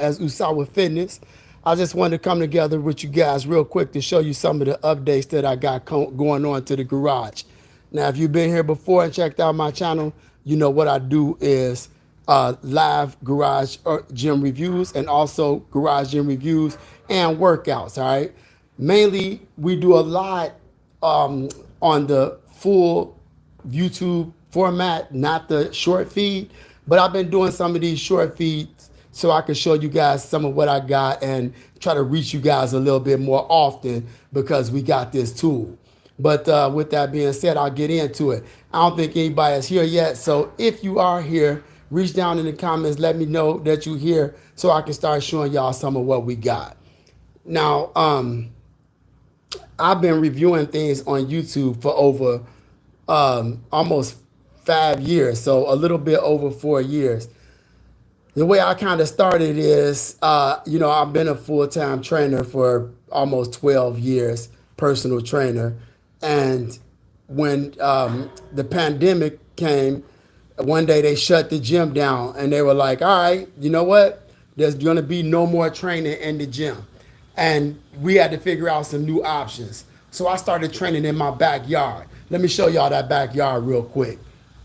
as Usawa Fitness. I just wanted to come together with you guys real quick to show you some of the updates that I got going on to the garage. Now, if you've been here before and checked out my channel, you know what I do is live garage gym reviews and also garage gym reviews and workouts, all right? Mainly, we do a lot on the full YouTube format, not the short feed, but I've been doing some of these short feeds so I can show you guys some of what I got and try to reach you guys a little bit more often because we got this tool. But with that being said, I'll get into it. I don't think anybody is here yet. So if you are here, reach down in the comments, let me know that you're here so I can start showing y'all some of what we got. Now, I've been reviewing things on YouTube for over almost 5 years, so a little bit over 4 years. The way I kind of started is, I've been a full-time trainer for almost 12 years, personal trainer. And when the pandemic came, one day they shut the gym down and they were like, all right, you know what? There's going to be no more training in the gym. And we had to figure out some new options. So I started training in my backyard. Let me show y'all that backyard real quick.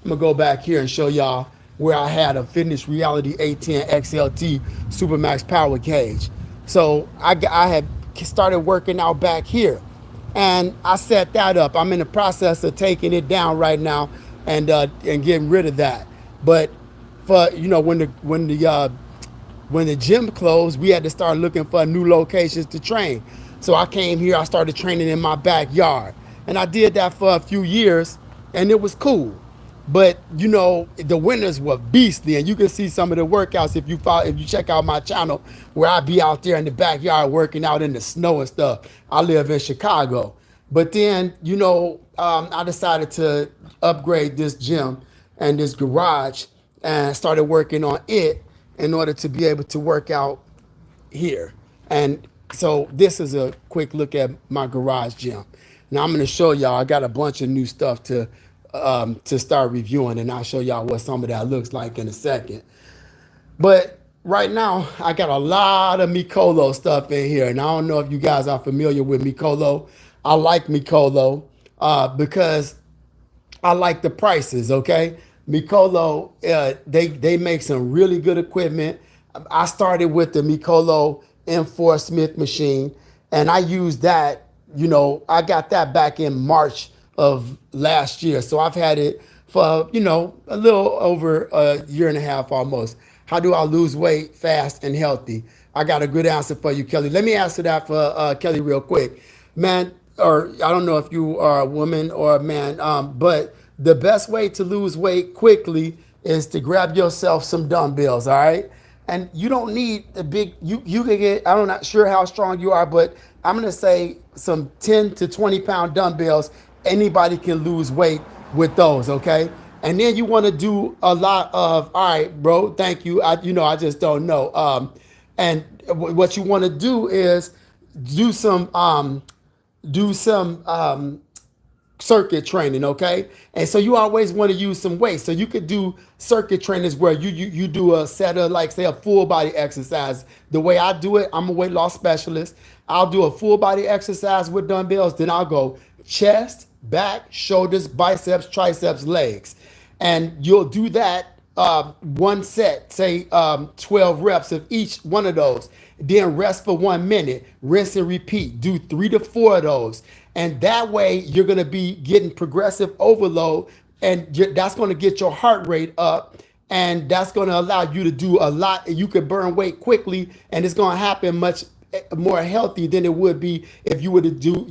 I'm gonna go back here and show y'all where I had a Fitness Reality 810 XLT Supermax Power Cage. So I had started working out back here and I set that up. I'm in the process of taking it down right now and getting rid of that. But for, when the gym closed, we had to start looking for new locations to train. So I came here, I started training in my backyard. And I did that for a few years and it was cool. But the winters were beastly, and you can see some of the workouts if you check out my channel where I be out there in the backyard working out in the snow and stuff. I live in Chicago. But then, I decided to upgrade this gym and this garage and started working on it in order to be able to work out here. And so this is a quick look at my garage gym. Now I'm going to show y'all, I got a bunch of new stuff to start reviewing, and I'll show y'all what some of that looks like in a second. But right now, I got a lot of Molo stuff in here, and I don't know if you guys are familiar with Molo. I like Molo because I like the prices, okay? Molo, they make some really good equipment. I started with the Molo M4 Smith machine, and I used that, I got that back in March of last year. So I've had it for, a little over a year and a half almost. How do I lose weight fast and healthy? I got a good answer for you, Kelly. Let me answer that for Kelly real quick. Man, or I don't know if you are a woman or a man, but the best way to lose weight quickly is to grab yourself some dumbbells, all right? And you don't need a big, you can get, I'm not sure how strong you are, but I'm gonna say some 10 to 20 pound dumbbells. Anybody can lose weight with those, okay? And then you wanna do a lot of, all right, bro, thank you. I just don't know. And what you wanna do is do some circuit training, okay? And so you always want to use some weight. So you could do circuit trainings where you do a set of, like, say, a full body exercise. The way I do it, I'm a weight loss specialist. I'll do a full body exercise with dumbbells. Then I'll go chest, back, shoulders, biceps, triceps, legs. And you'll do that one set, say 12 reps of each one of those. Then rest for 1 minute, rinse and repeat. Do 3 to 4 of those. And that way you're gonna be getting progressive overload, and that's gonna get your heart rate up, and that's gonna allow you to do a lot. You can burn weight quickly, and it's gonna happen much more healthy than it would be if you were to do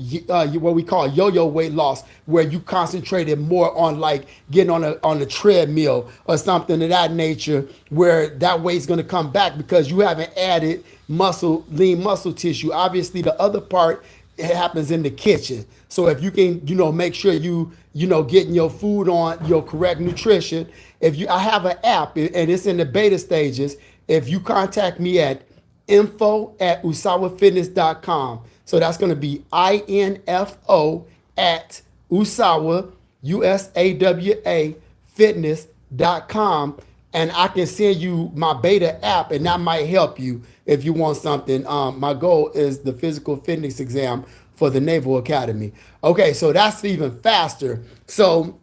what we call yo-yo weight loss, where you concentrated more on like getting on a treadmill or something of that nature, where that weight's going to come back because you haven't added lean muscle tissue. Obviously the other part, it happens in the kitchen. So if you can, make sure getting your food on your correct nutrition. I have an app and it's in the beta stages. If you contact me at info@usawafitness.com. So that's going to be info at Usawa, USAWA fitness.com. and I can send you my beta app, and that might help you if you want something. My goal is the physical fitness exam for the Naval Academy. Okay, so that's even faster. So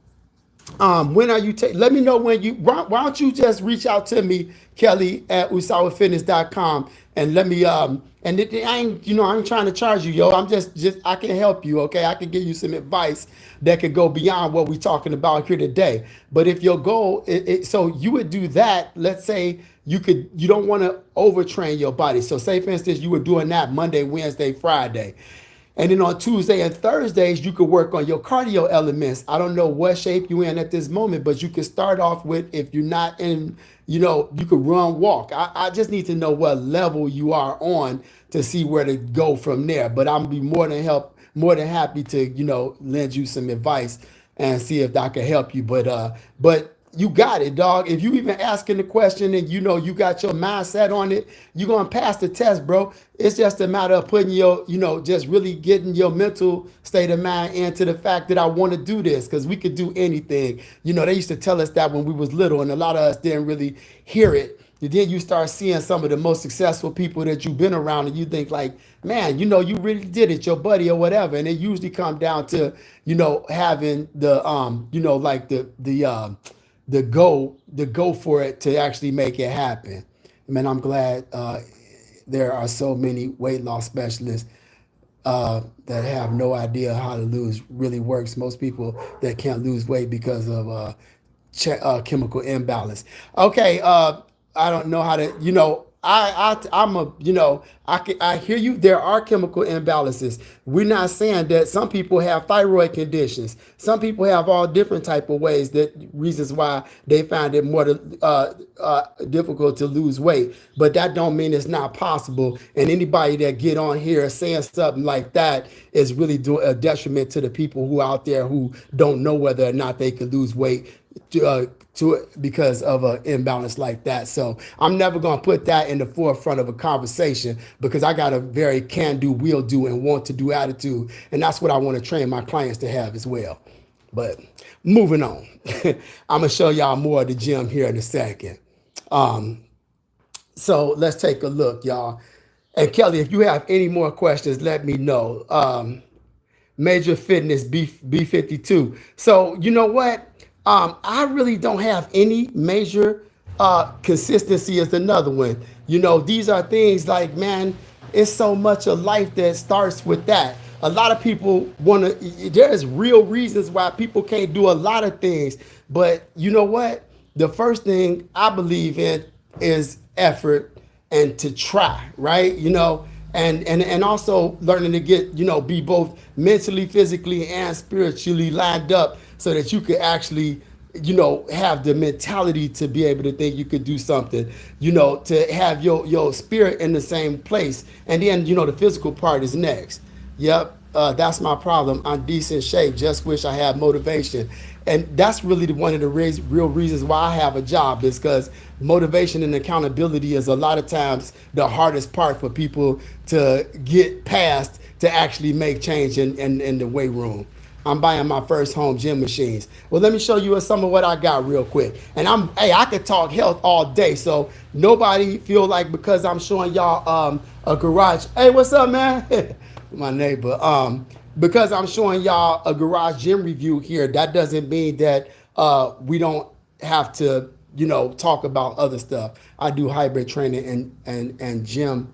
when are you let me know when you why don't you just reach out to me, Kelly at usawafitness.com, and let me and I ain't, I ain't trying to charge you, yo. I'm just I can help you, okay? I can give you some advice that could go beyond what we're talking about here today. But if your goal so you would do that, let's say you don't want to overtrain your body. So say for instance you were doing that Monday, Wednesday, Friday. And then on Tuesday and Thursdays, you could work on your cardio elements. I don't know what shape you're in at this moment, but you could start off with, if you're not in, you could run, walk. I just need to know what level you are on to see where to go from there. But I'm be more than happy to, lend you some advice and see if I can help you. But you got it, dog. If you even asking the question and you got your mindset on it, you're gonna pass the test, bro. It's just a matter of putting your, just really getting your mental state of mind into the fact that I want to do this, because we could do anything. They used to tell us that when we was little, and a lot of us didn't really hear it. And then you start seeing some of the most successful people that you've been around, and you think like, man, you really did it, your buddy or whatever. And it usually come down to, having the, like the go for it to actually make it happen. Man, I'm glad there are so many weight loss specialists that have no idea how to lose really works. Most people that can't lose weight because of chemical imbalance. Okay, I don't know how to, I hear you. There are chemical imbalances. We're not saying that some people have thyroid conditions. Some people have all different type of reasons why they find it more difficult to lose weight. But that don't mean it's not possible. And anybody that get on here saying something like that is really doing a detriment to the people who out there who don't know whether or not they can lose weight because of an imbalance like that. So I'm never going to put that in the forefront of a conversation, because I got a very can-do, will-do, and want-to-do attitude. And that's what I want to train my clients to have as well. But moving on, I'm going to show y'all more of the gym here in a second. So let's take a look, y'all. And Kelly, if you have any more questions, let me know. Major Fitness B52. So you know what? I really don't have any major consistency is another one. These are things like, man, it's so much of life that starts with that. A lot of people there's real reasons why people can't do a lot of things. But you know what? The first thing I believe in is effort and to try, right? And also learning to get, be both mentally, physically, and spiritually lined up so that you could actually, have the mentality to be able to think you could do something, to have your spirit in the same place. And then, the physical part is next. Yep. That's my problem. I'm decent shape. Just wish I had motivation. And that's really one of the real reasons why I have a job, is because motivation and accountability is a lot of times the hardest part for people to get past to actually make change in the weight room. I'm buying my first home gym machines. Well, let me show you some of what I got real quick. And I could talk health all day, so nobody feel like because I'm showing y'all a garage. Hey, what's up, man? My neighbor. Because I'm showing y'all a garage gym review here, that doesn't mean that we don't have to, talk about other stuff. I do hybrid training and gym.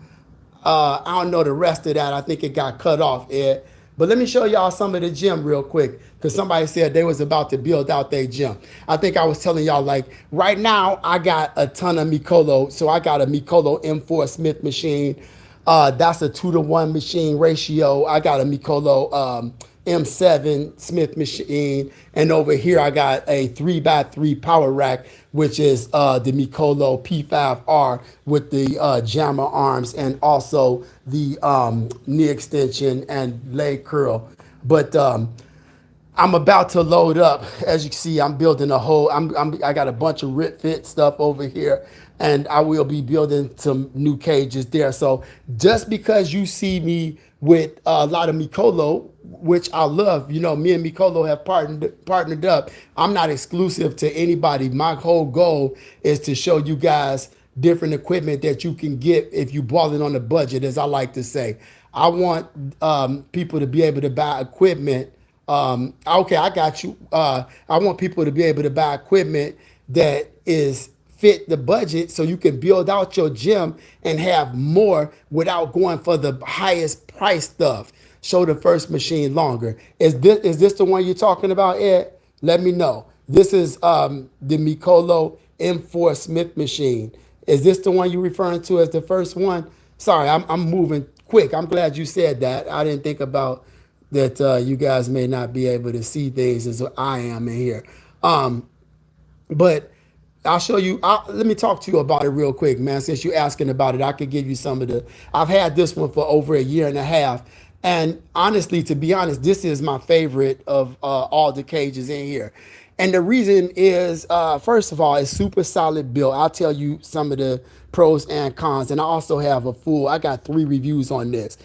I don't know the rest of that. I think it got cut off, Ed. But let me show y'all some of the gym real quick, because somebody said they was about to build out their gym. I think I was telling y'all, like, right now I got a ton of Molo. So I got a Molo M4 Smith machine. That's a 2-to-1 machine ratio. I got a Molo M7 Smith machine. And over here I got a 3x3 power rack, which is the Molo P5R with the jammer arms and also the knee extension and leg curl. But I'm about to load up. As you can see, I'm building a whole, I got a bunch of RitFit stuff over here. and I will be building some new cages there. So just because you see me with a lot of Mikolo, which I love, me and Mikolo have partnered up. I'm not exclusive to anybody. My whole goal is to show you guys different equipment that you can get if you balling on a budget, as I like to say. I want people to be able to buy equipment. Okay, I got you. I want people to be able to buy equipment that is fit the budget so you can build out your gym and have more without going for the highest price stuff. Show the first machine longer. Is this the one you're talking about, Ed? Let me know. This is the Mikolo M4 Smith machine. Is this the one you're referring to as the first one? Sorry, I'm moving quick. I'm glad you said that. I didn't think about that. You guys may not be able to see things as I am in here. But I'll show you. Let me talk to you about it real quick, man. Since you're asking about it, I could give you some of the. I've had this one for over a year and a half, and honestly, to be honest, this is my favorite of all the cages in here. And the reason is, first of all, it's super solid build. I'll tell you some of the pros and cons, and I also have a full. I got 3 reviews on this.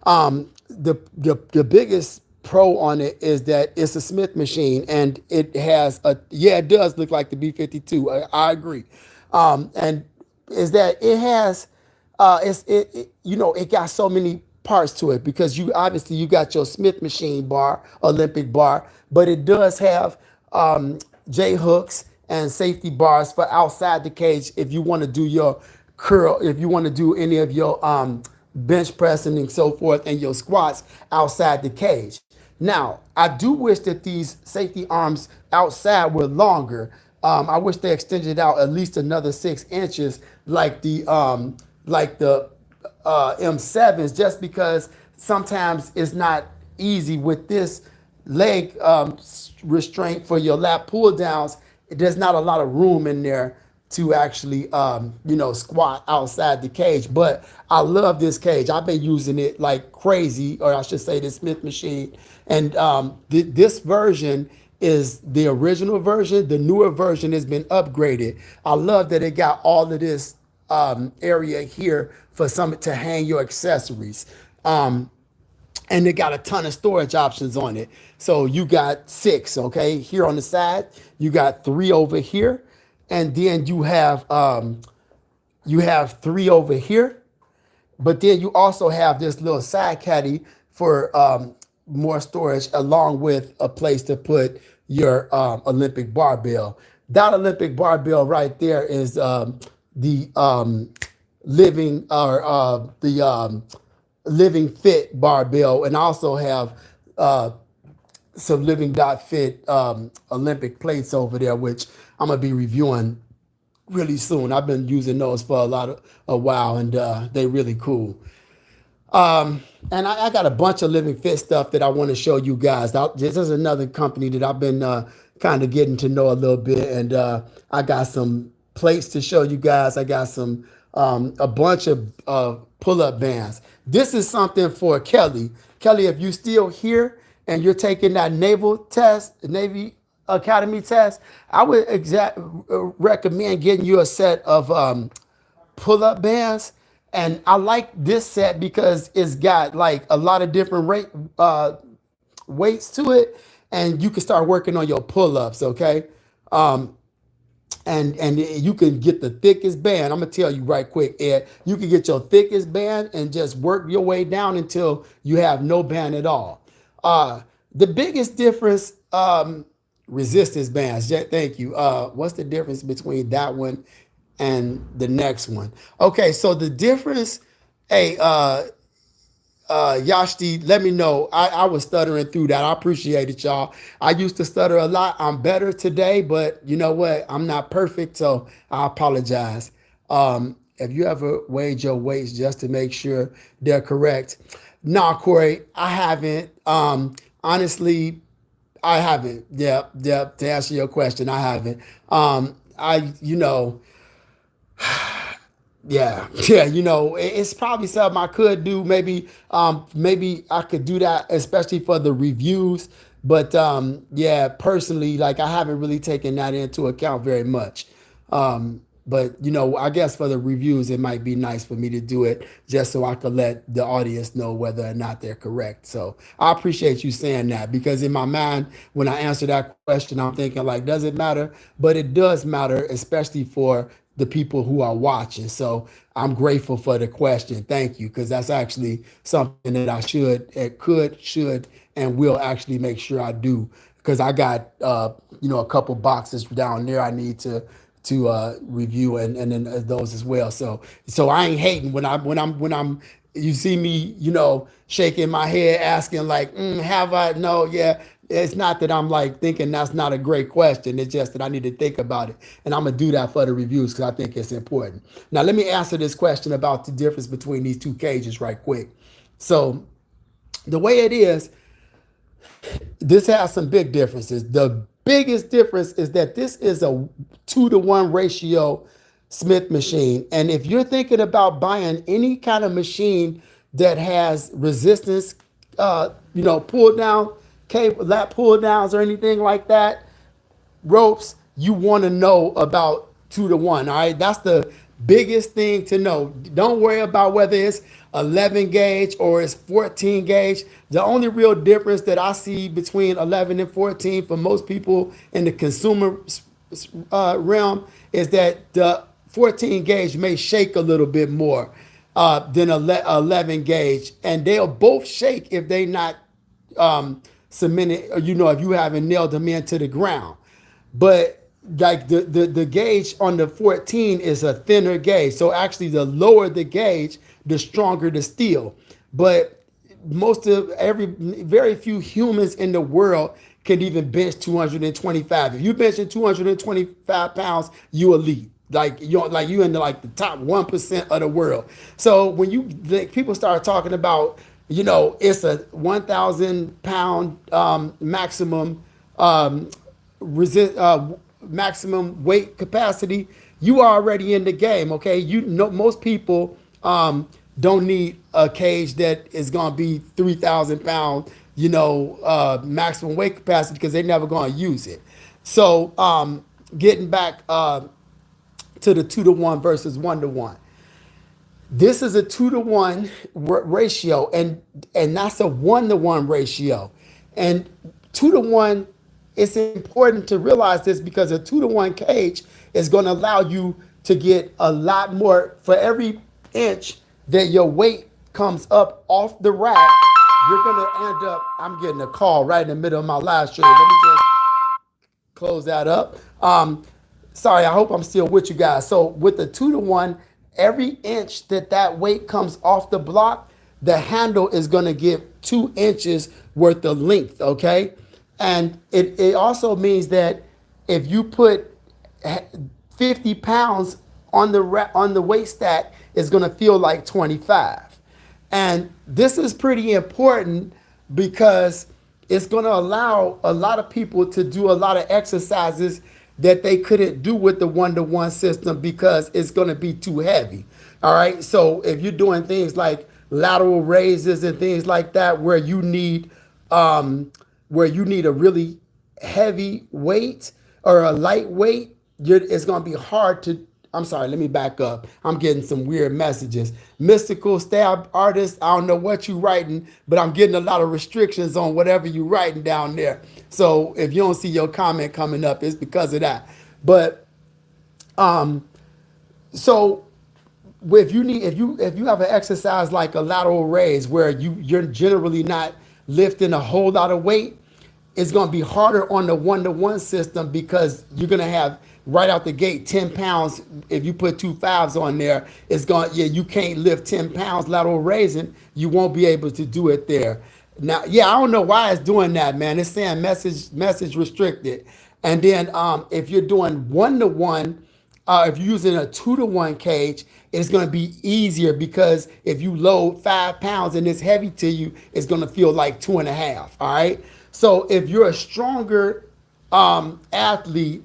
The biggest pro on it is that it's a Smith machine, and it has it does look like the B52. I agree. And is that it has it got so many parts to it, because you got your Smith machine bar, Olympic bar, but it does have J hooks and safety bars for outside the cage if you want to do your curl, if you want to do any of your bench pressing and so forth, and your squats outside the cage. Now, I do wish that these safety arms outside were longer. I wish they extended out at least another 6 inches, like the M7s, just because sometimes it's not easy with this leg restraint for your lat pull downs. There's not a lot of room in there to actually squat outside the cage. But I love this cage. I've been using it like crazy, or I should say the Smith machine. And this version is the original version. The newer version has been upgraded. I love that it got all of this area here for some to hang your accessories. And it got a ton of storage options on it. So you got 6, okay, here on the side. You got 3 over here, and then you have 3 over here. But then you also have this little side caddy for more storage, along with a place to put your Olympic barbell. That Olympic barbell right there is the Living.Fit barbell, and I also have some Living.Fit Olympic plates over there, which I'm gonna be reviewing really soon. I've been using those for a while, and they really cool. And I got a bunch of Living.Fit stuff that I want to show you guys. This is another company that I've been kind of getting to know a little bit, and I got some plates to show you guys. I got some a bunch of pull-up bands. This is something for Kelly. Kelly, if you still here and you're taking that Navy Academy test, I would recommend getting you a set of pull-up bands. And I like this set because it's got like a lot of different weights to it, and you can start working on your pull-ups, okay? And you can get the thickest band. I'm gonna tell you right quick, Ed. You can get your thickest band and just work your way down until you have no band at all. The biggest difference, resistance bands. Yeah, thank you. What's the difference between that one and the next one? Okay, so the difference, hey, Yashti, let me know. I was stuttering through that. I appreciate it, y'all. I used to stutter a lot. I'm better today, but you know what? I'm not perfect, so I apologize. Have you ever weighed your weights just to make sure they're correct? Nah, Corey, I haven't. Honestly, I haven't. Yep. To answer your question, I haven't. Yeah, it's probably something I could do. Maybe I could do that, especially for the reviews. But yeah, personally, like I haven't really taken that into account very much. But I guess for the reviews, it might be nice for me to do it just so I could let the audience know whether or not they're correct. So I appreciate you saying that, because in my mind, when I answer that question, I'm thinking like, does it matter? But it does matter, especially for the people who are watching. So I'm grateful for the question. Thank you, because that's actually something that I should, and will actually make sure I do. Because I got a couple boxes down there I need to review, and then those as well. So I ain't hating when I'm you see me shaking my head asking like, have I? No, yeah. It's not that I'm like thinking that's not a great question. It's just that I need to think about it, and I'm gonna do that for the reviews because I think it's important. Now let me answer this question about the difference between these two cages right quick. So the way it is, this has some big differences. The biggest difference is that this is a 2-to-1 ratio Smith machine. And if you're thinking about buying any kind of machine that has resistance, pull down, cable, lat pull downs or anything like that, ropes, you want to know about 2-to-1. All right, that's the biggest thing to know. Don't worry about whether it's 11 gauge or it's 14 gauge. The only real difference that I see between 11 and 14 for most people in the consumer realm is that the 14 gauge may shake a little bit more than 11 gauge, and they'll both shake if they not cemented, if you haven't nailed them into the ground. But like the gauge on the 14 is a thinner gauge. So actually the lower the gauge, the stronger the steel. But very few humans in the world can even bench 225. If you benching 225 pounds, you elite. You in the top 1% of the world. So when people start talking about, it's a 1,000 pound maximum maximum weight capacity, you are already in the game. Okay, most people don't need a cage that is going to be 3,000 pound maximum weight capacity, because they're never going to use it. So getting back to the 2-to-1 versus 1-to-1. This is a 2-to-1 ratio, and that's a 1-to-1 ratio. And 2-to-1, it's important to realize this, because a 2-to-1 cage is going to allow you to get a lot more. For every inch that your weight comes up off the rack, you're going to end up, I'm getting a call right in the middle of my live stream. Let me just close that up. Sorry, I hope I'm still with you guys. So with the 2-to-1, every inch that weight comes off the block, the handle is going to give 2 inches worth of length, okay? And it also means that if you put 50 pounds on the weight stack, it's going to feel like 25. And this is pretty important because it's going to allow a lot of people to do a lot of exercises that they couldn't do with the 1-to-1 system because it's going to be too heavy. All right. So if you're doing things like lateral raises and things like that, where you need a really heavy weight or a light weight, it's going to be hard to. I'm sorry, let me back up. I'm getting some weird messages. Mystical Stab Artist, I don't know what you writing, but I'm getting a lot of restrictions on whatever you writing down there. So if you don't see your comment coming up, it's because of that. But so if you have an exercise like a lateral raise where you're generally not lifting a whole lot of weight, it's going to be harder on the 1-to-1 system, because you're going to have right out the gate 10 pounds. If you put 2 5s on there, you can't lift 10 pounds lateral raising. You won't be able to do it there. Now, I don't know why it's doing that, man. It's saying message restricted. And then if you're doing 1-to-1, if you're using a 2-to-1 cage, it's going to be easier, because if you load 5 pounds and it's heavy to you, it's going to feel like 2.5. All right. So if you're a stronger athlete,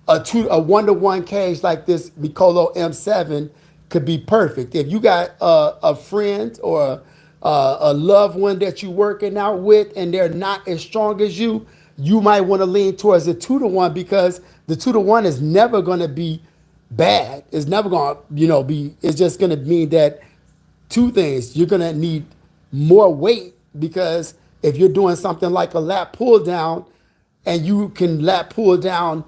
a 1-to-1 cage like this Molo M7 could be perfect. If you got a friend or a loved one that you're working out with and they're not as strong as you, you might want to lean towards the 2-to-1, because the 2-to-1 is never going to be bad. It's never gonna, be. It's just gonna mean that two things. You're gonna need more weight because if you're doing something like a lat pull down, and you can lat pull down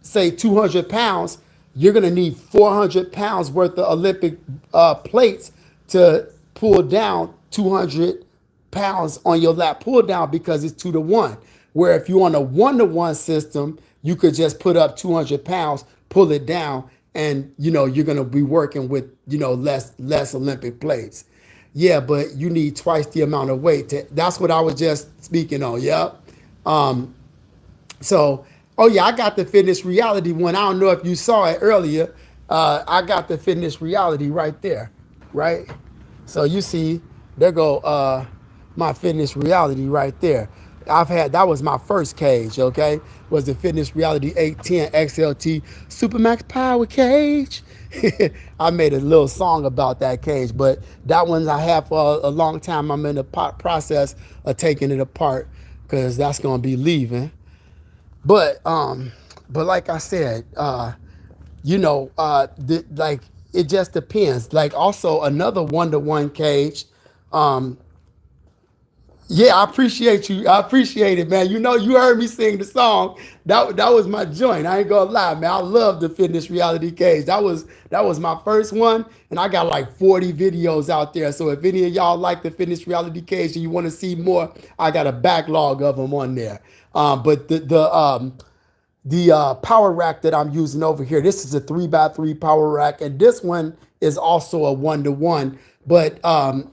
say 200 pounds, you're gonna need 400 pounds worth of Olympic plates to pull down 200 pounds on your lat pull down because it's 2 to 1. Where if you're on a 1 to 1 system, you could just put up 200 pounds, pull it down, and you're gonna be working with less Olympic plates. Yeah, but you need twice the amount of weight. That's what I was just speaking on. Yep. So, oh yeah, I got the fitness reality one. I don't know if you saw it earlier. I got the fitness reality right there, right? So you see, there go my fitness reality right there. That was my first cage, okay? Was the fitness reality 810 XLT Supermax Power Cage. I made a little song about that cage, but that one I have for a long time. I'm in the process of taking it apart because that's gonna be leaving. But like I said, like it just depends. Like also another 1 to 1 cage. Yeah, I appreciate you. I appreciate it, man. You heard me sing the song. That was my joint. I ain't gonna lie, man. I love the fitness reality cage. That was my first one, and I got like 40 videos out there. So if any of y'all like the fitness reality cage and you want to see more, I got a backlog of them on there. But the power rack that I'm using over here, this is a 3x3 power rack, and this one is also a 1 to 1, but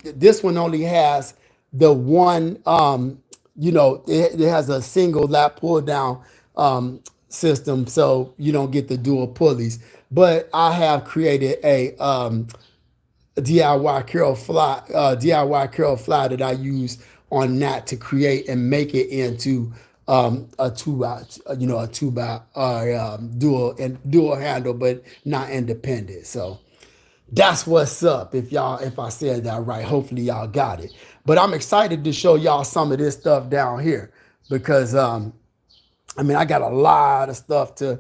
this one only has the one, it has a single lat pull down system, so you don't get the dual pulleys. But I have created a DIY curl fly that I use on that to create and make it into a dual handle, but not independent. So that's what's up. If I said that right, hopefully y'all got it. But I'm excited to show y'all some of this stuff down here because I got a lot of stuff to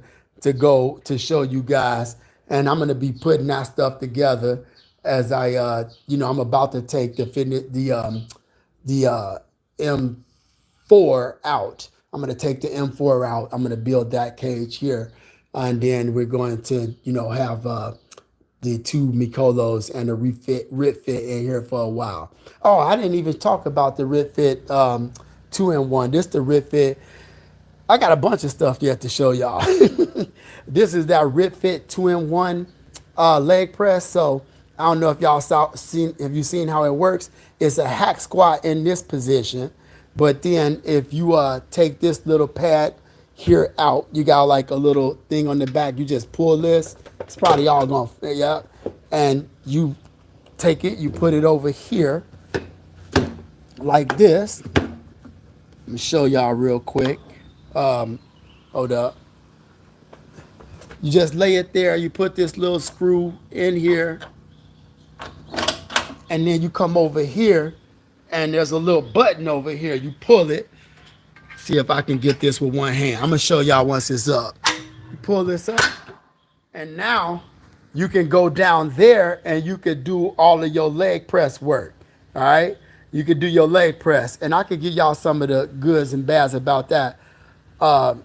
go to show you guys, and I'm gonna be putting that stuff together as I'm about to take the M4 out. I'm gonna take the M4 out. I'm gonna build that cage here, and then we're going to have the 2 Mikolos and the RitFit in here for a while. Oh, I didn't even talk about the RitFit 2-in-1. This the RitFit. I got a bunch of stuff yet to show y'all. This is that RitFit 2-in-1 leg press. So I don't know if y'all have you seen how it works. It's a hack squat in this position, but then if you take this little pad here out, you got like a little thing on the back. You just pull this. It's probably all gonna fit, yeah. And you take it, you put it over here like this. Let me show y'all real quick. Hold up. You just lay it there. You put this little screw in here, and then you come over here, and there's a little button over here. You pull it. See if I can get this with one hand. I'm gonna show y'all once it's up. You pull this up, and now you can go down there and you could do all of your leg press work. All right, you could do your leg press, and I could give y'all some of the goods and bads about that. I'm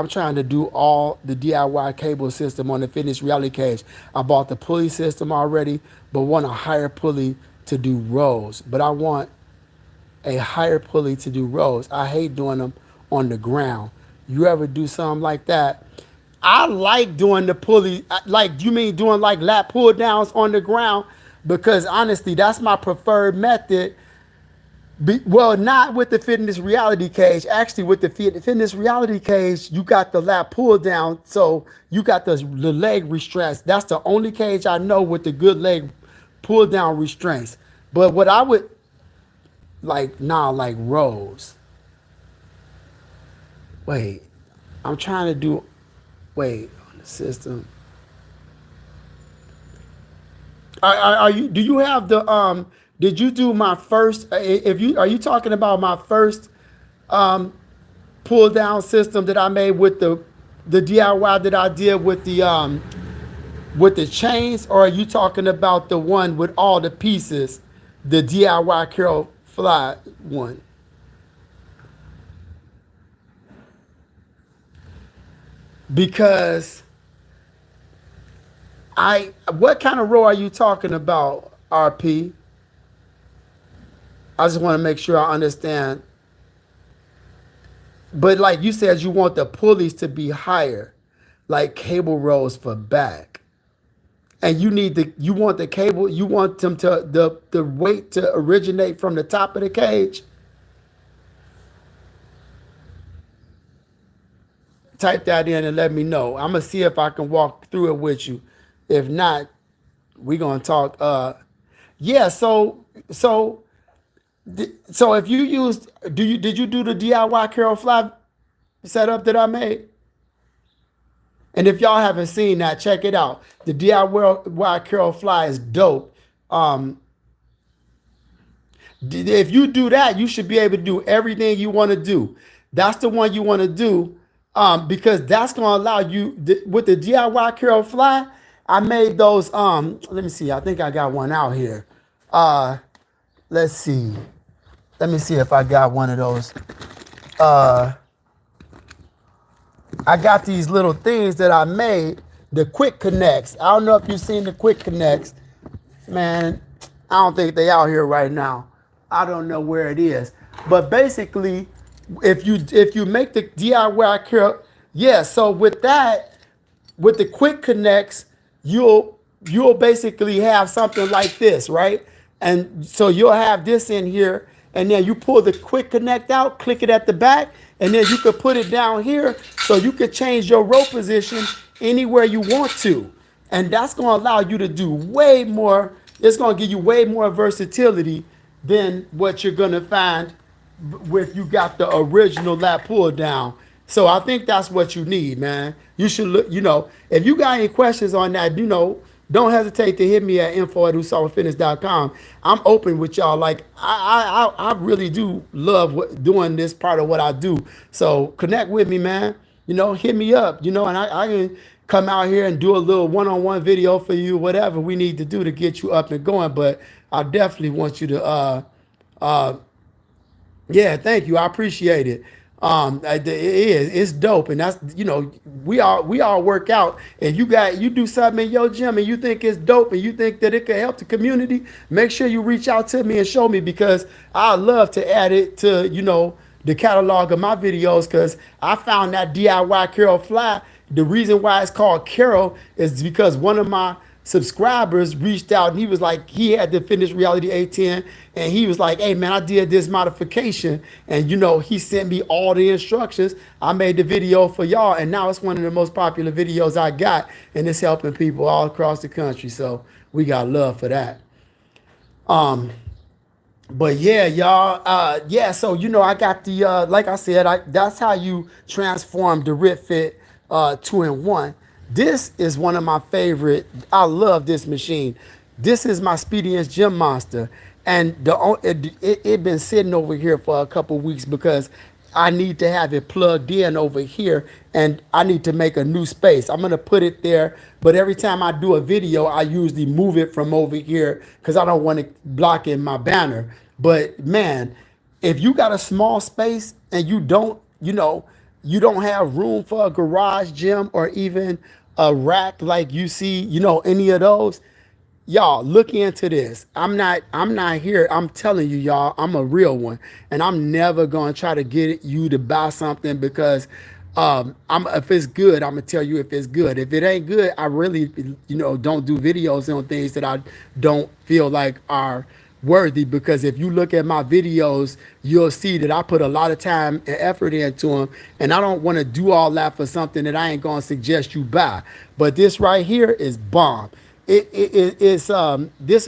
trying to do all the DIY cable system on the fitness reality cage. I bought the pulley system already, but want a higher pulley to do rows. But I want a higher pulley to do rows. I hate doing them on the ground. You ever do something like that? I like doing the pulley. Like, you mean doing like lat pull downs on the ground? Because honestly, that's my preferred method. Well, not with the fitness reality cage. Actually, with the fitness reality cage, you got the lat pull down, so you got the leg restraints. That's the only cage I know with the good leg pull down restraints. But what I would like rows. Wait, I'm trying to do. Wait, on the system. Are you? Do you have the Did you do my first? Are you talking about my first pull down system that I made with the The DIY that I did with the chains, or are you talking about the one with all the pieces, the DIY Carol Fly one? Because what kind of row are you talking about, RP? I just want to make sure I understand. But like you said, you want the pulleys to be higher, like cable rows for back. And you want the cable, you want them to the weight to originate from the top of the cage. Type that in and let me know. I'm gonna see if I can walk through it with you. If not, we gonna talk. Yeah. So if you used, did you do the DIY Carol Fly setup that I made? And if y'all haven't seen that, check it out. The DIY Carol Fly is dope. Um, if you do that, you should be able to do everything you want to do. That's the one you want to do, because that's going to allow you with the DIY Carol Fly. I made those. Let me see. I think I got one out here. Uh, let's see. Let me see if I got one of those. Uh, I got these little things that I made, the quick connects. I don't know if you've seen the quick connects. Man, I don't think they out here right now. I don't know where it is. But basically, if you make the DIY Carol, yeah, so with that, with the quick connects, you'll basically have something like this, right? And so you'll have this in here, and then you pull the quick connect out, click it at the back, and then you could put it down here, so you could change your row position anywhere you want to. And that's going to allow you to do way more. It's going to give you way more versatility than what you're going to find with you got the original lat pull down. So I think that's what you need, man. You should look, if you got any questions on that, don't hesitate to hit me at info@usawafitness.com. I'm open with y'all. Like I really do love doing this part of what I do. So connect with me, man. Hit me up, and I can come out here and do a little one-on-one video for you, whatever we need to do to get you up and going. But I definitely want you to yeah, thank you. I appreciate it. It's dope, and that's we all work out. And you do something in your gym and you think it's dope and you think that it could help the community, make sure you reach out to me and show me, because I love to add it to the catalog of my videos, because I found that DIY Carol Fly. The reason why it's called Carol is because one of my subscribers reached out and he was like, he had the Fitness Reality A10, and he was like, hey man, I did this modification, and he sent me all the instructions. I made the video for y'all, and now it's one of the most popular videos I got, and it's helping people all across the country. So we got love for that. But yeah, y'all, yeah, so I got the like I said, that's how you transform the RitFit 2-in-1. This is one of my favorite. I love this machine. This is my Speediance Gym Monster, and it been sitting over here for a couple weeks because I need to have it plugged in over here, and I need to make a new space. I'm gonna put it there, but every time I do a video, I usually move it from over here because I don't want it blocking my banner. But man, if you got a small space and you don't have room for a garage gym or even a rack like you see, any of those, y'all look into this. I'm not here. I'm telling you, y'all, I'm a real one, and I'm never gonna try to get you to buy something because if it's good, I'm gonna tell you if it's good. If it ain't good, I really, don't do videos on things that I don't feel like are worthy, because if you look at my videos, you'll see that I put a lot of time and effort into them, and I don't want to do all that for something that I ain't gonna suggest you buy. But this right here is bomb. This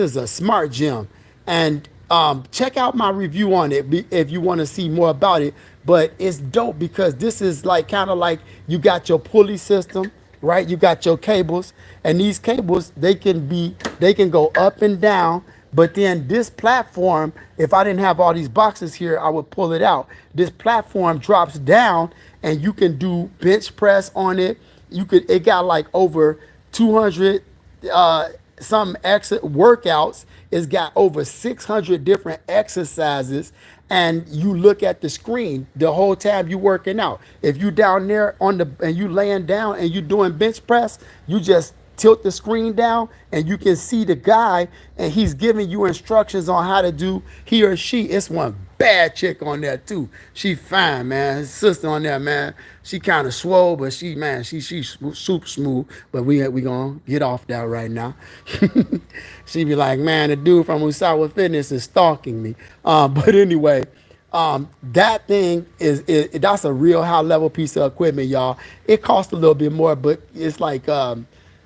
is a smart gym, and check out my review on it if you want to see more about it. But it's dope because this is like kind of like you got your pulley system, right? You got your cables, and these cables they can go up and down. But then this platform, if I didn't have all these boxes here, I would pull it out. This platform drops down and you can do bench press on it. It got like over 200 some workouts. It's got over 600 different exercises, and you look at the screen the whole time you working out. If you down there and you laying down and you doing bench press, you just tilt the screen down and you can see the guy, and he's giving you instructions on how to do he or she. It's one bad chick on there too. She fine, man. His sister on there, man. She kind of swole, but she super smooth. But we gonna get off that right now. She be like, man, the dude from Usawa Fitness is stalking me. But anyway, that thing is that's a real high level piece of equipment, y'all. It costs a little bit more, but it's like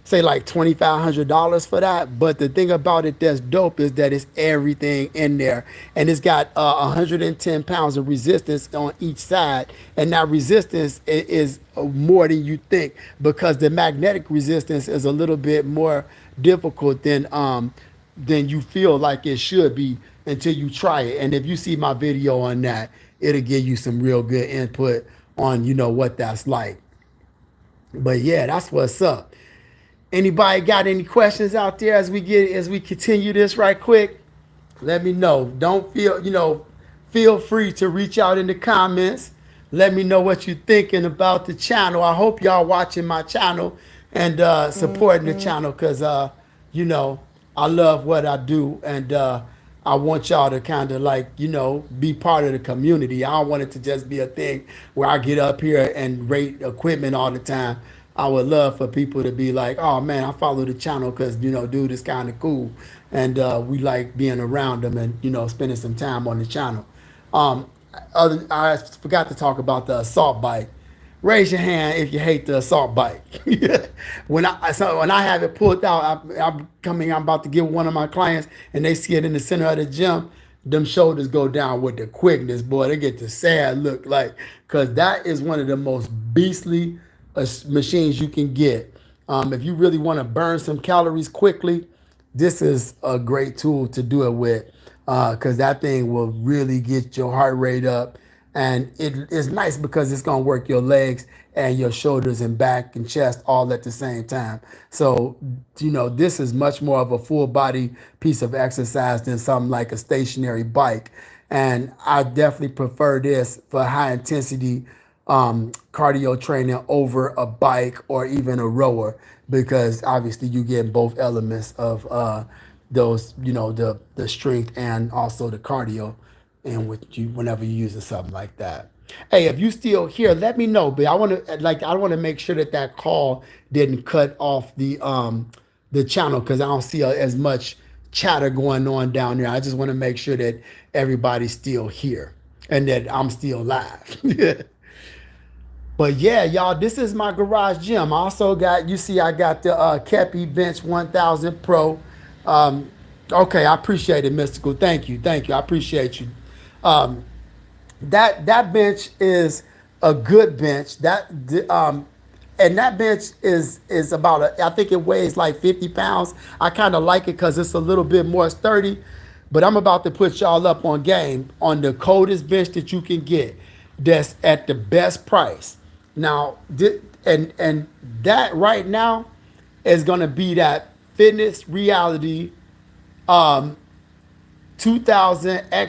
say like $2,500 for that. But the thing about it that's dope is that it's everything in there, and it's got 110 pounds of resistance on each side, and that resistance is more than you think, because the magnetic resistance is a little bit more difficult than you feel like it should be until you try it. And if you see my video on that, it'll give you some real good input on what that's like. But yeah, that's what's up. Anybody got any questions out there as we continue this right quick? Let me know. Don't feel free to reach out in the comments. Let me know what you're thinking about the channel. I hope y'all watching my channel and supporting the channel, because I love what I do, and I want y'all to kind of like be part of the community. I don't want it to just be a thing where I get up here and rate equipment all the time. I would love for people to be like, oh man, I follow the channel because dude is kind of cool, and we like being around them and spending some time on the channel. I forgot to talk about the assault bike. Raise your hand if you hate the assault bike. When I have it pulled out, I'm about to give one of my clients, and they see it in the center of the gym. Them shoulders go down with the quickness, boy. They get the sad look, like, because that is one of the most beastly machines you can get. If you really want to burn some calories quickly, this is a great tool to do it with, because that thing will really get your heart rate up. And it is nice because it's going to work your legs and your shoulders and back and chest all at the same time. So, this is much more of a full body piece of exercise than something like a stationary bike. And I definitely prefer this for high intensity cardio training over a bike or even a rower, because obviously you get both elements of those, the strength and also the cardio, and whenever you're using something like that. Hey, if you still here, let me know. But I want to make sure that call didn't cut off the channel, because I don't see as much chatter going on down there. I just want to make sure that everybody's still here and that I'm still live. But yeah, y'all, this is my garage gym. I also got, I got the Kepi Bench 1000 Pro. Okay, I appreciate it, Mystical. Thank you. I appreciate you. That bench is a good bench. And that bench is about I think it weighs like 50 pounds. I kind of like it because it's a little bit more sturdy. But I'm about to put y'all up on game on the coldest bench that you can get, that's at the best price. Now, and that right now is gonna be that Fitness Reality 2000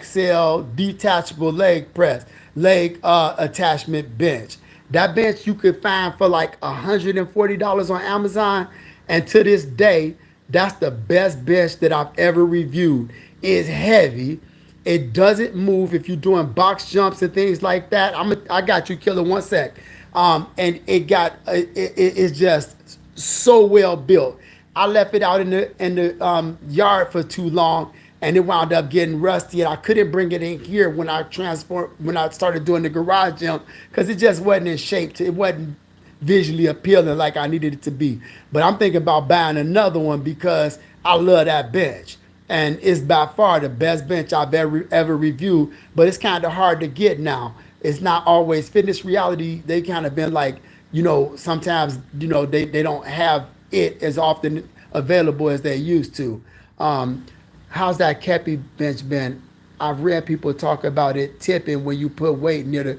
XL detachable leg attachment bench. That bench you could find for like $140 on Amazon, and to this day, that's the best bench that I've ever reviewed. It's heavy. It doesn't move if you're doing box jumps and things like that. I got you, Killer. One sec. And it's just so well built. I left it out in the yard for too long, and it wound up getting rusty, and I couldn't bring it in here when I started doing the garage gym, because it just wasn't in shape. It wasn't visually appealing like I needed it to be. But I'm thinking about buying another one because I love that bench. And it's by far the best bench I've ever reviewed, but it's kind of hard to get now. It's not always Fitness Reality. They kind of been like, sometimes, they don't have it as often available as they used to. how's that Kepi bench been? I've read people talk about it tipping when you put weight near the.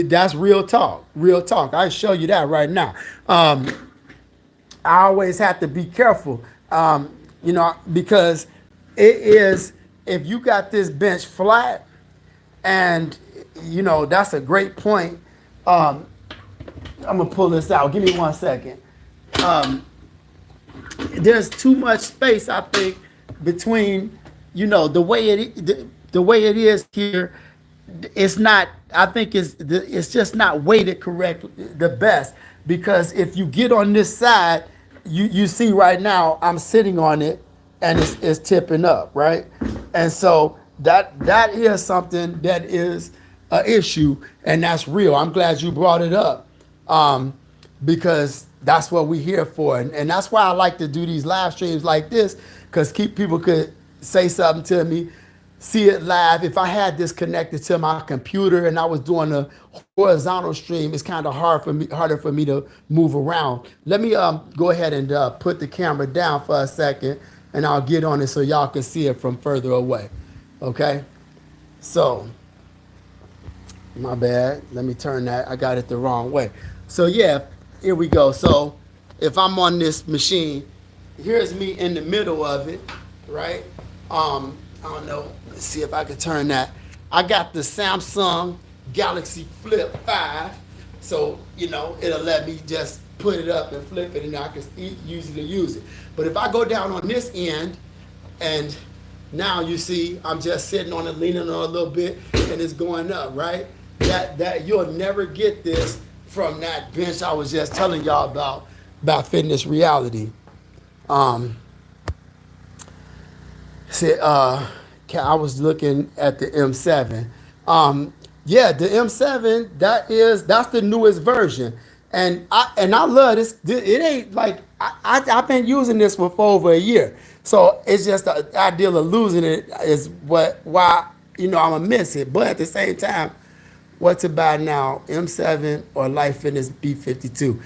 That's real talk. Real talk. I show you that right now. I always have to be careful, because it is, if you got this bench flat, and that's a great point. I'm gonna pull this out. Give me 1 second. There's too much space, I think, between the way it is here. It's not. I think it's just not weighted correctly the best, because if you get on this side, you see right now I'm sitting on it and it's tipping up, right? And so that is something that is an issue, and that's real. I'm glad you brought it up, because that's what we're here for, and that's why I like to do these live streams like this, because people could say something to me, see it live. If I had this connected to my computer and I was doing a horizontal stream, it's kind of harder for me to move around. Let me go ahead and put the camera down for a second, and I'll get on it so y'all can see it from further away. Okay? So, my bad. Let me turn that. I got it the wrong way. So yeah, here we go. So if I'm on this machine, here's me in the middle of it, right? I don't know. Let's see if I can turn that. I got the Samsung Galaxy Flip 5. So, it'll let me just put it up and flip it, and I can easily use it. But if I go down on this end, and now you see I'm just sitting on it, leaning on a little bit, and it's going up, right? That you'll never get this from that bench I was just telling y'all about Fitness Reality. I was looking at the M7. Yeah, the M7, that's the newest version. And I love this. It ain't like, I've been using this for over a year. So it's just the idea of losing it is why I'm gonna miss it. But at the same time, what's about now, M7 or Life Fitness B52?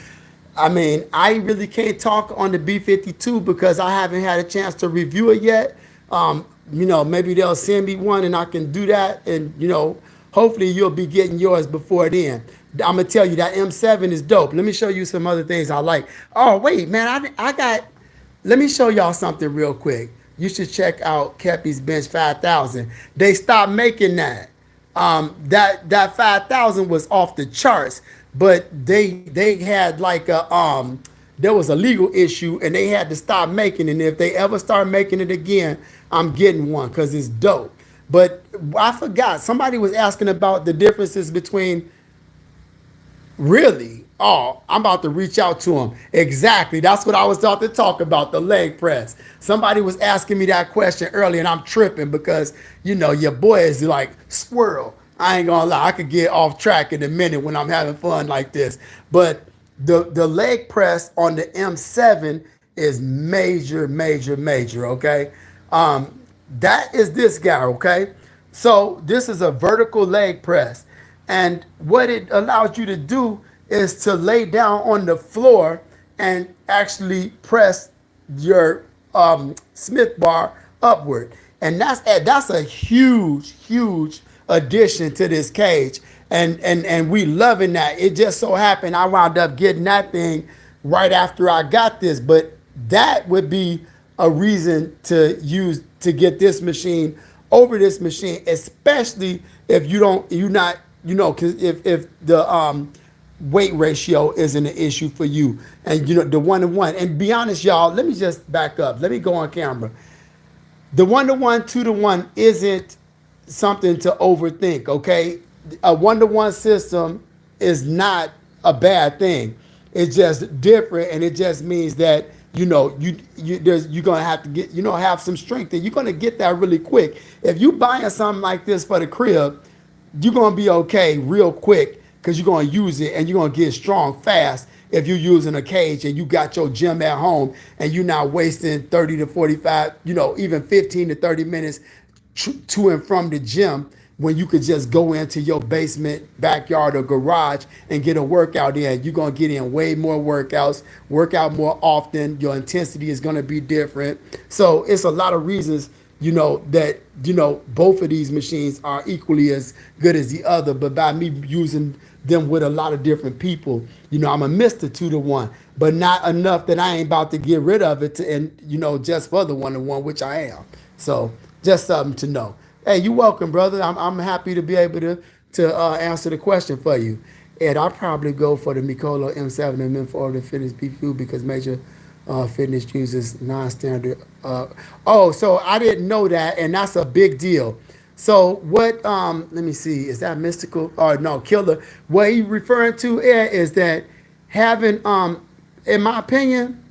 I mean, I really can't talk on the B52 because I haven't had a chance to review it yet. Maybe they'll send me one and I can do that. And, hopefully you'll be getting yours before then. I'm going to tell you that M7 is dope. Let me show you some other things I like. Oh, wait, man, let me show y'all something real quick. You should check out Kepi's Bench 5000. They stopped making that. That 5,000 was off the charts, but they had like there was a legal issue and they had to stop making it. And if they ever start making it again, I'm getting one because it's dope. But I forgot, somebody was asking about the differences between. Really? Oh, I'm about to reach out to him. Exactly. That's what I was about to talk about, the leg press. Somebody was asking me that question earlier, and I'm tripping because, your boy is like squirrel. I ain't gonna lie. I could get off track in a minute when I'm having fun like this. But the leg press on the M7 is major, major, major, okay? That is this guy, okay? So this is a vertical leg press. And what it allows you to do is to lay down on the floor and actually press your Smith bar upward. And that's a huge, huge addition to this cage. And we loving that. It just so happened I wound up getting that thing right after I got this. But that would be a reason to get this machine over this machine, especially if because if the weight ratio isn't an issue for you, and the 1-to-1. And be honest, y'all, let me just back up. Let me go on camera. The 1-to-1, 2-to-1 isn't something to overthink, okay? A 1-to-1 system is not a bad thing. It's just different, and it just means that you're gonna have to get have some strength, and you're gonna get that really quick. If you buying something like this for the crib, you're gonna be okay real quick because you're gonna use it and you're gonna get strong fast. If you're using a cage and you got your gym at home and you're not wasting 30 to 45, even 15 to 30 minutes to and from the gym, when you could just go into your basement, backyard, or garage and get a workout in. You're gonna get in way more workouts, work out more often. Your intensity is gonna be different. So it's a lot of reasons that both of these machines are equally as good as the other, but by me using them with a lot of different people, I'm a mister 2-to-1, but not enough that I ain't about to get rid of it and just for the 1-to-1, which I am. So just something to know. Hey, you welcome, brother. I'm happy to be able to answer the question for you. And I'll probably go for the Molo M7 and M4 the Fitness BQ because major fitness uses non-standard. So I didn't know that, and that's a big deal. So what? Let me see. Is that mystical or no killer? What he referring to here is that having, in my opinion.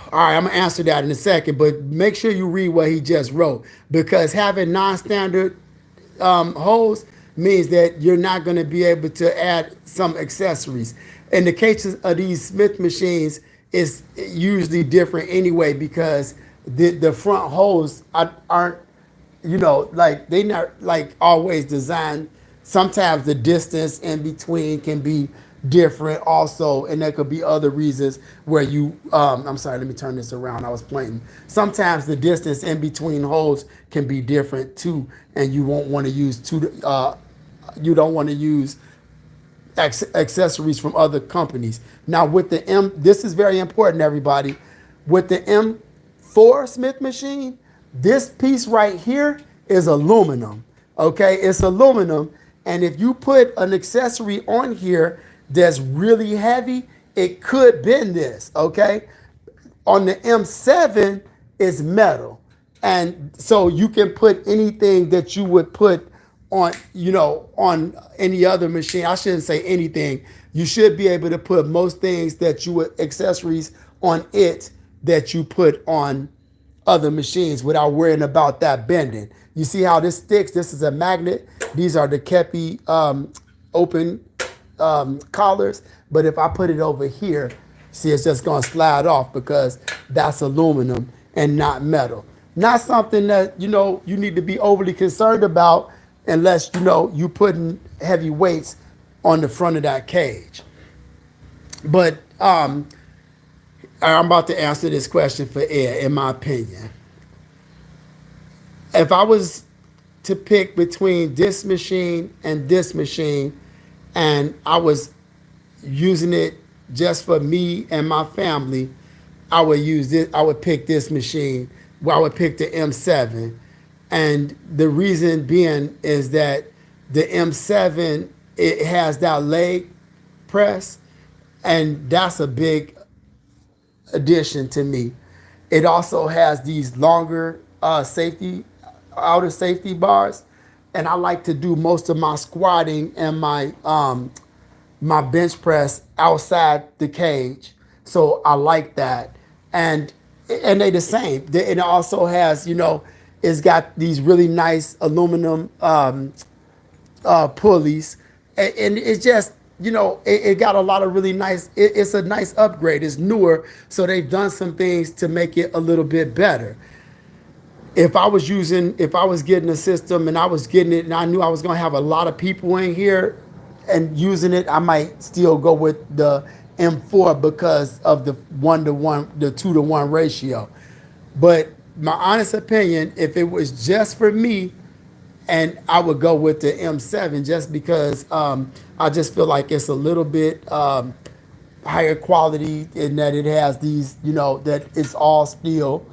All right, I'm gonna answer that in a second, but make sure you read what he just wrote because having non-standard holes means that you're not going to be able to add some accessories. In the cases of these Smith machines, it's usually different anyway because the front holes aren't, like they not like always designed. Sometimes the distance in between can be different also, and there could be other reasons where you I'm sorry, let me turn this around. I was pointing. Sometimes the distance in between holes can be different too, and you won't want to use you don't want to use accessories from other companies. Now with the this is very important, everybody. With the M4 Smith machine, this piece right here is aluminum. Okay, it's aluminum, and if you put an accessory on here that's really heavy, it could bend this. Okay, on the M7 is metal, and so you can put anything that you would put on on any other machine. I shouldn't say anything. You should be able to put most things that you would accessories on it that you put on other machines without worrying about that bending. You see how this sticks? This is a magnet. These are the Kepi open collars, but if I put it over here, see, it's just gonna slide off because that's aluminum and not metal. Not something that you need to be overly concerned about unless you putting heavy weights on the front of that cage. But I'm about to answer this question for Ed. In my opinion, if I was to pick between this machine and this machine, and I was using it just for me and my family, I would use this. I would pick this machine. Well, I would pick the M7, and the reason being is that the M7, it has that leg press, and that's a big addition to me. It also has these longer outer safety bars, and I like to do most of my squatting and my bench press outside the cage, so I like that. And they the same. It also has, it's got these really nice aluminum pulleys, and it's just, it got a lot of really nice. It's a nice upgrade. It's newer, so they've done some things to make it a little bit better. If I was getting a system and I was getting it, and I knew I was gonna have a lot of people in here and using it, I might still go with the M4 because of the 1-to-1, the 2-to-1 ratio. But my honest opinion, if it was just for me, and I would go with the M7 just because I just feel like it's a little bit higher quality in that it has these, that it's all steel.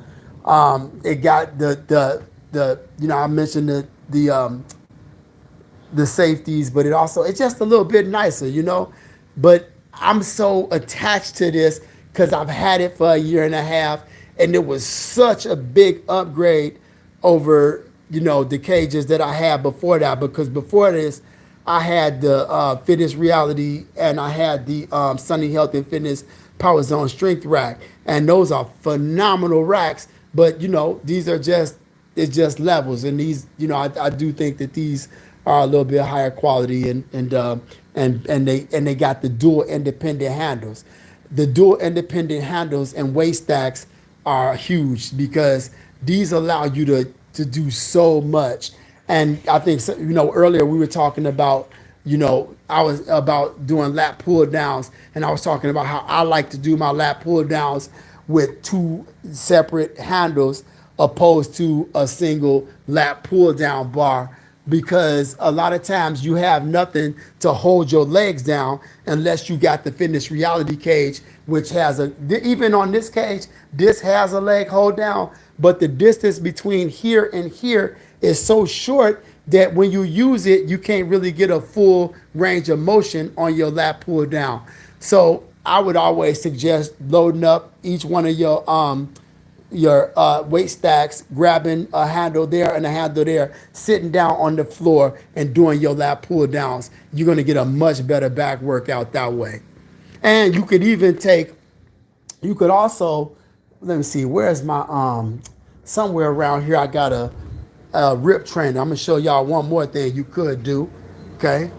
It got the I mentioned the safeties, but it's just a little bit nicer. But I'm so attached to this because I've had it for a year and a half, and it was such a big upgrade over the cages that I had before that. Because before this, I had the Fitness Reality and I had the Sunny Health and Fitness Power Zone Strength Rack, and those are phenomenal racks. But these are it's just levels, and these I do think that these are a little bit higher quality, and they got the dual independent handles. The dual independent handles and weight stacks are huge because these allow you to do so much. And I think earlier we were talking about I was about doing lat pull downs, and I was talking about how I like to do my lat pull downs with two separate handles opposed to a single lat pull down bar, because a lot of times you have nothing to hold your legs down unless you got the fitness reality cage, which has a, even on this cage, this has a leg hold down, but the distance between here and here is so short that when you use it, you can't really get a full range of motion on your lat pull down. So I would always suggest loading up each one of your weight stacks, grabbing a handle there and a handle there, sitting down on the floor and doing your lat pull downs. You're gonna get a much better back workout that way. And you could even take, you could also, let me see, where's my, somewhere around here I got a rip trainer. I'm gonna show y'all one more thing you could do, okay?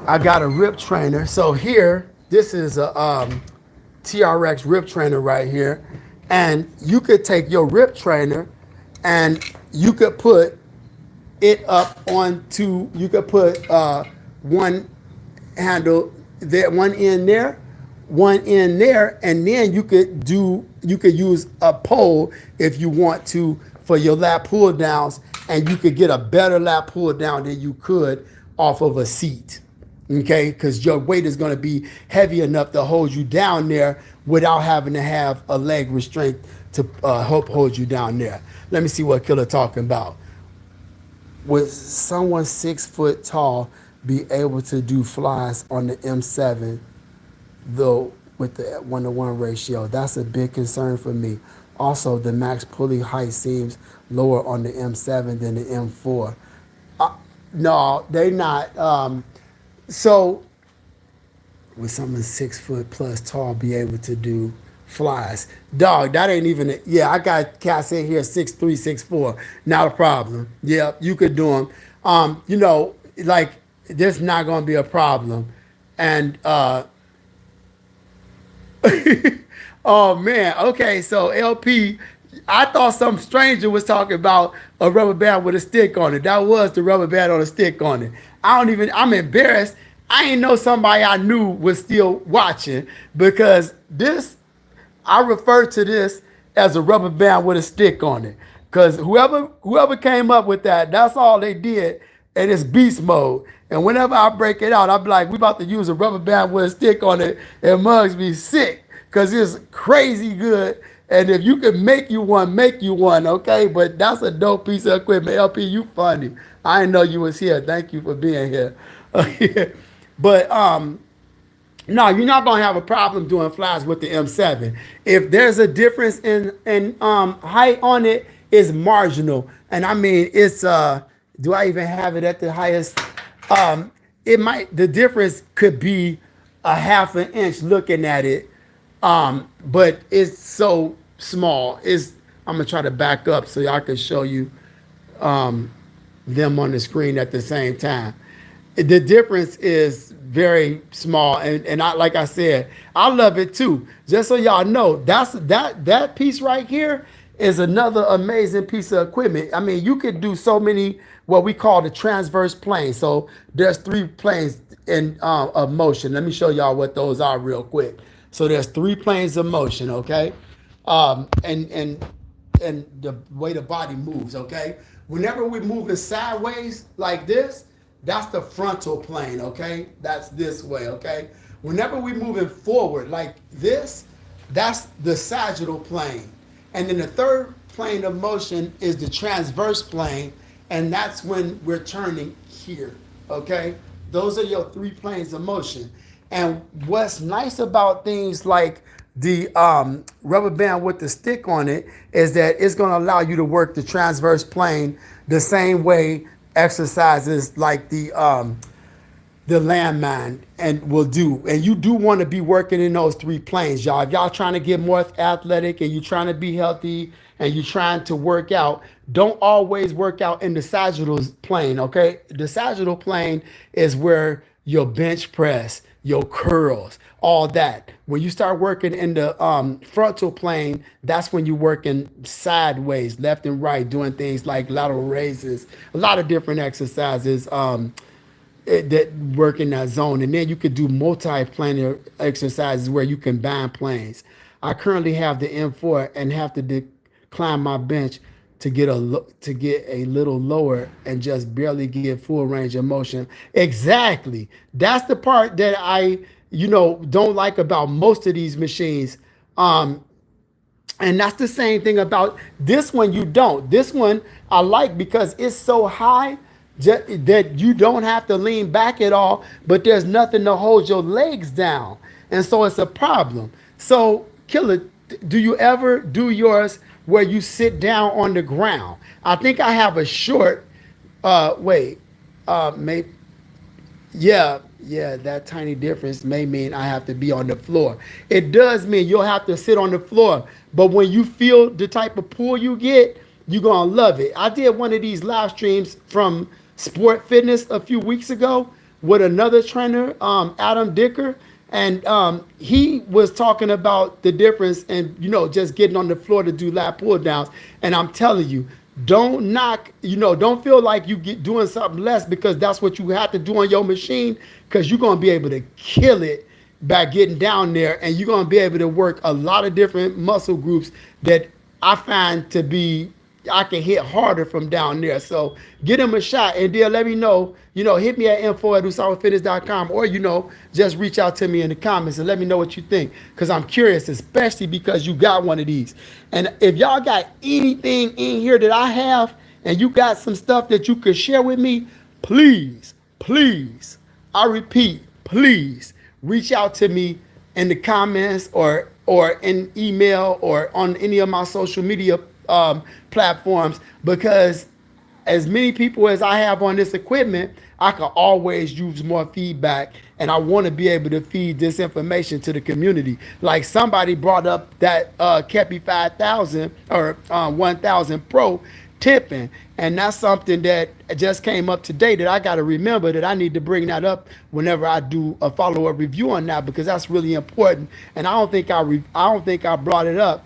I got a rip trainer. So here, this is a TRX rip trainer right here. And you could take your rip trainer and you could put it up onto, you could put one handle there, one in there, one in there, and then you could use a pole if you want to for your lat pull downs, and you could get a better lat pull down than you could off of a seat. Okay, because your weight is going to be heavy enough to hold you down there without having to have a leg restraint to help hold you down there. Let me see what Killer talking about. Would someone 6 foot tall be able to do flies on the M7, though, with the 1-to-1 ratio? That's a big concern for me. Also, the max pulley height seems lower on the M7 than the M4. No, they not. So, would someone 6 foot plus tall be able to do flies? Dog, that ain't even, yeah, I got cats in here 6'3", 6'4", not a problem. Yeah, you could do them. You know, like, there's not gonna be a problem. And, oh man, okay, so LP, I thought some stranger was talking about a rubber band with a stick on it. That was the rubber band on a stick on it. I'm embarrassed. I ain't know somebody I knew was still watching, because this, I refer to this as a rubber band with a stick on it. Because whoever came up with that, that's all they did, and it's beast mode. And whenever I break it out, I be like, we about to use a rubber band with a stick on it, and mugs be sick, because it's crazy good. And if you can make you one, okay? But that's a dope piece of equipment. LP, you funny. I didn't know you was here. Thank you for being here. But no, you're not gonna have a problem doing flies with the M7. If there's a difference in height on it, it's marginal. And I mean, it's do I even have it at the highest? The difference could be a half an inch looking at it. But it's so small. I'm gonna try to back up so y'all can show you them on the screen at the same time. The difference is very small, and I, like I said, I love it too. Just so y'all know, that piece right here is another amazing piece of equipment. I mean, you could do so many what we call the transverse planes. So there's 3 planes in of motion. Let me show y'all what those are real quick. So there's 3 planes of motion, okay? And the way the body moves, okay? Whenever we're moving sideways like this, that's the frontal plane, okay? That's this way, okay? Whenever we're moving forward like this, that's the sagittal plane. And then the 3rd plane of motion is the transverse plane, and that's when we're turning here, okay? Those are your 3 planes of motion. And what's nice about things like the rubber band with the stick on it is that it's going to allow you to work the transverse plane the same way exercises like the landmine and will do. And you do want to be working in those 3 planes, y'all. If y'all trying to get more athletic and you're trying to be healthy and you're trying to work out, don't always work out in the sagittal plane, okay? The sagittal plane is where your bench press, your curls, all that. When you start working in the frontal plane, that's when you're working sideways, left and right, doing things like lateral raises, a lot of different exercises that work in that zone. And then you could do multi-planar exercises where you combine planes. I currently have the M4 and have to decline my bench to get a little lower and just barely get full range of motion. Exactly. That's the part that I, don't like about most of these machines. And that's the same thing about this one. You don't. This one I like because it's so high that you don't have to lean back at all, but there's nothing to hold your legs down. And so it's a problem. So, Killer, do you ever do yours where you sit down on the ground? I think I have a short, maybe, yeah, that tiny difference may mean I have to be on the floor. It does mean you'll have to sit on the floor. But when you feel the type of pull you get, you're going to love it. I did one of these live streams from Sport Fitness a few weeks ago with another trainer, Adam Dicker. And he was talking about the difference and, just getting on the floor to do lat pull downs. And I'm telling you, don't knock, don't feel like you get doing something less because that's what you have to do on your machine, because you're going to be able to kill it by getting down there, and you're going to be able to work a lot of different muscle groups that I find to be, I can hit harder from down there. So get them a shot, and then let me know, hit me at info@usawafitness.com, or, just reach out to me in the comments and let me know what you think, because I'm curious, especially because you got one of these. And if y'all got anything in here that I have, and you got some stuff that you could share with me, please, I repeat, please reach out to me in the comments or in email or on any of my social media platforms, because as many people as I have on this equipment, I can always use more feedback, and I want to be able to feed this information to the community. Like somebody brought up that Kepi 5000 or 1000 Pro tipping, and that's something that just came up today that I got to remember that I need to bring that up whenever I do a follow-up review on that, because that's really important. And I don't think I brought it up.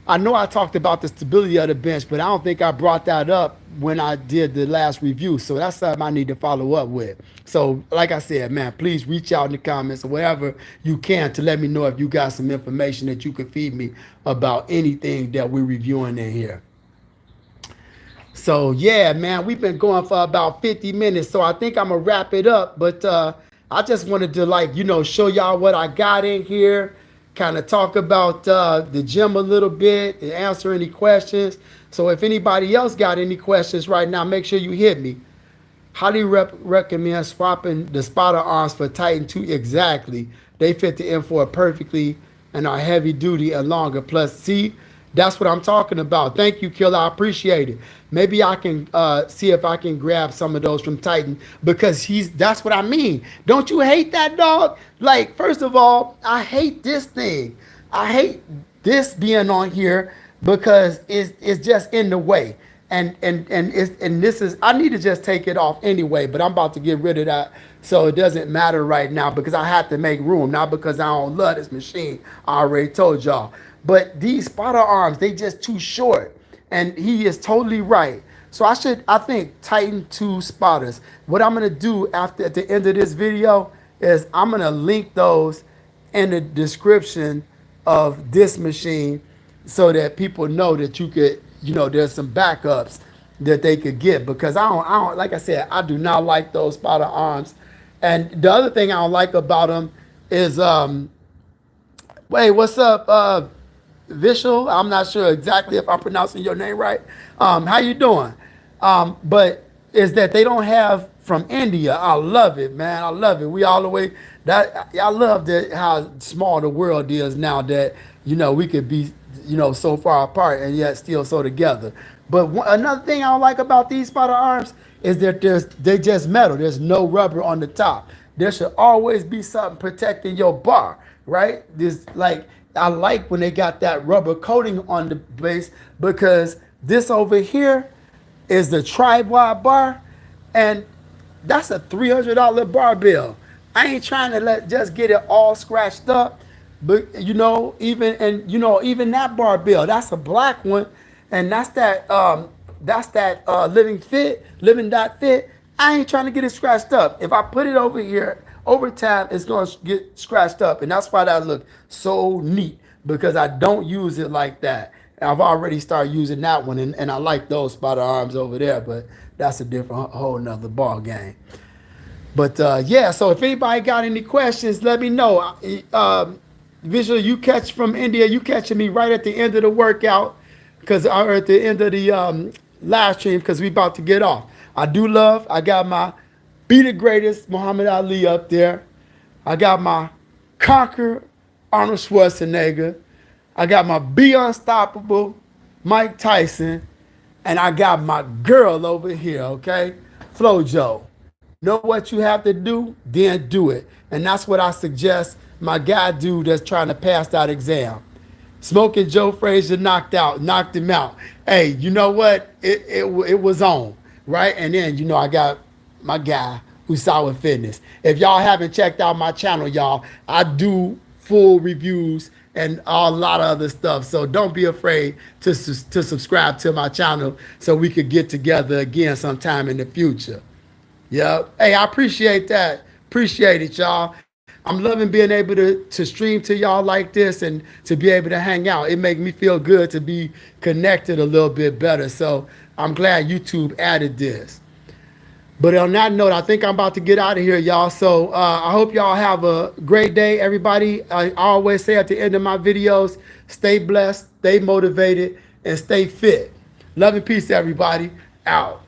I know I talked about the stability of the bench, but I don't think I brought that up when I did the last review. So that's something I need to follow up with. So like I said, man, please reach out in the comments or wherever you can to let me know if you got some information that you can feed me about anything that we're reviewing in here. So yeah, man, we've been going for about 50 minutes. So I think I'm gonna wrap it up. But I just wanted to show y'all what I got in here, kind of talk about the gym a little bit and answer any questions. So if anybody else got any questions right now, make sure you hit me. Highly recommend swapping the spotter arms for Titan 2. Exactly. They fit the M4 perfectly and are heavy duty and longer. Plus, see, that's what I'm talking about. Thank you, Killer. I appreciate it. Maybe I can see if I can grab some of those from Titan, because that's what I mean. Don't you hate that, dog? Like, first of all, I hate this thing. I hate this being on here because it's just in the way. And this is, I need to just take it off anyway, but I'm about to get rid of that, so it doesn't matter right now, because I have to make room, not because I don't love this machine. I already told y'all. But these spotter arms, they just too short. And he is totally right. So I think Titan 2 spotters. What I'm gonna do at the end of this video is I'm gonna link those in the description of this machine, so that people know that you could, there's some backups that they could get, because I don't, like I said, I do not like those spotter arms. And the other thing I don't like about them is, wait, what's up, Vishal? I'm not sure exactly if I'm pronouncing your name right. How you doing? But is that they don't have from India. I love it, man. I love it. We all the way I love that how small the world is now, that we could be so far apart and yet still so together. But another thing I don't like about these spotter arms is that they just metal. There's no rubber on the top. There should always be something protecting your bar, right? I like when they got that rubber coating on the base, because this over here is the tri-wide bar, and that's a $300 barbell. I ain't trying to just get it all scratched up, but even that barbell, that's a black one, and that's that Living.Fit. I ain't trying to get it scratched up. If I put it over here, over time, it's going to get scratched up, and that's why that look so neat. because I don't use it like that. I've already started using that one, and I like those spider arms over there, but that's a different whole nother ball game. But yeah, so if anybody got any questions, let me know. Visual, you catch from India, you catching me right at the end of the workout, because or at the end of the live stream, because we about to get off. I got my Be the Greatest Muhammad Ali up there. I got my Conquer Arnold Schwarzenegger. I got my Be Unstoppable Mike Tyson. And I got my girl over here, okay? Flojo. Know what you have to do? Then do it. And that's what I suggest my guy do that's trying to pass that exam. Smoking Joe Frazier knocked him out. Hey, you know what? It was on, right? And then, I got my guy, Usawa Fitness. If y'all haven't checked out my channel, y'all, I do full reviews and a lot of other stuff. So don't be afraid to subscribe to my channel so we could get together again sometime in the future. Yep. Hey, I appreciate that. Appreciate it, y'all. I'm loving being able to stream to y'all like this and to be able to hang out. It makes me feel good to be connected a little bit better. So I'm glad YouTube added this. But on that note, I think I'm about to get out of here, y'all. So I hope y'all have a great day, everybody. I always say at the end of my videos, stay blessed, stay motivated, and stay fit. Love and peace, everybody. Out.